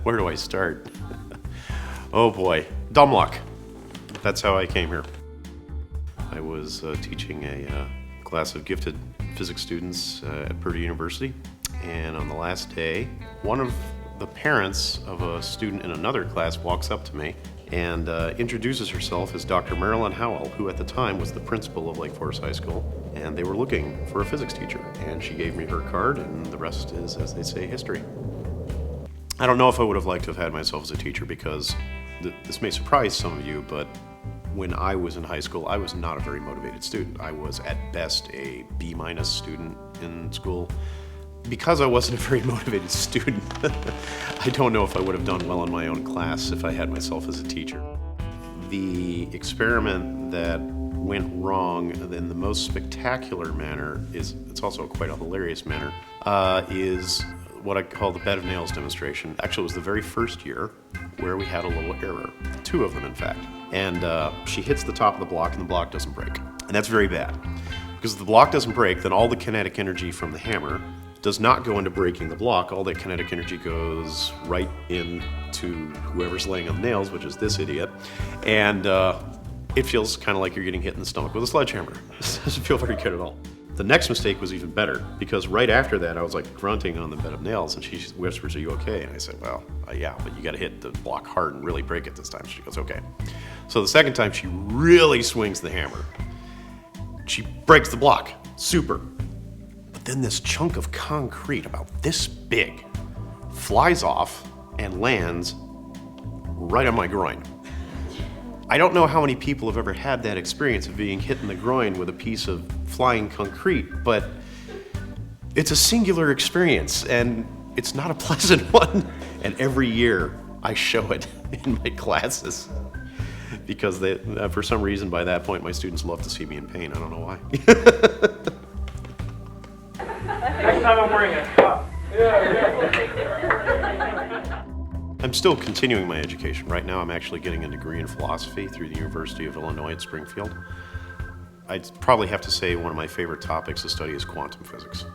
Where do I start? Oh boy, dumb luck. That's how I came here. I was teaching a class of gifted physics students at Purdue University, and on the last day, one of the parents of a student in another class walks up to me and introduces herself as Dr. Marilyn Howell, who at the time was the principal of Lake Forest High School, and they were looking for a physics teacher. And she gave me her card, and the rest is, as they say, history. I don't know if I would have liked to have had myself as a teacher because this may surprise some of you, but when I was in high school, I was not a very motivated student. I was at best a B- student in school. Because I wasn't a very motivated student, I don't know if I would have done well in my own class if I had myself as a teacher. The experiment that went wrong in the most spectacular manner it's also quite a hilarious manner, is what I call the bed of nails demonstration. Actually, it was the very first year where we had a little error, 2 of them in fact. And she hits the top of the block and the block doesn't break. And that's very bad. Because if the block doesn't break, then all the kinetic energy from the hammer does not go into breaking the block. All that kinetic energy goes right into whoever's laying on the nails, which is this idiot. And it feels kind of like you're getting hit in the stomach with a sledgehammer. It doesn't feel very good at all. The next mistake was even better, because right after that I was like grunting on the bed of nails, and she whispers, "Are you okay?" And I said, "Well, yeah, but you gotta hit the block hard and really break it this time." She goes, "Okay." So the second time she really swings the hammer. She breaks the block, super. But then this chunk of concrete about this big flies off and lands right on my groin. I don't know how many people have ever had that experience of being hit in the groin with a piece of flying concrete, but it's a singular experience and it's not a pleasant one. And every year I show it in my classes because for some reason by that point my students love to see me in pain. I don't know why. Next time I'm wearing a top. I'm still continuing my education. Right now I'm actually getting a degree in philosophy through the University of Illinois at Springfield. I'd probably have to say one of my favorite topics to study is quantum physics.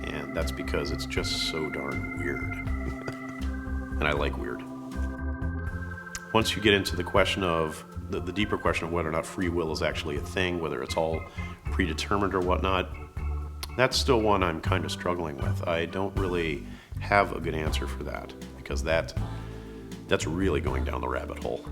And that's because it's just so darn weird. And I like weird. Once you get into the question of, the deeper question of whether or not free will is actually a thing, whether it's all predetermined or whatnot, that's still one I'm kind of struggling with. I don't really have a good answer for that, because that's really going down the rabbit hole.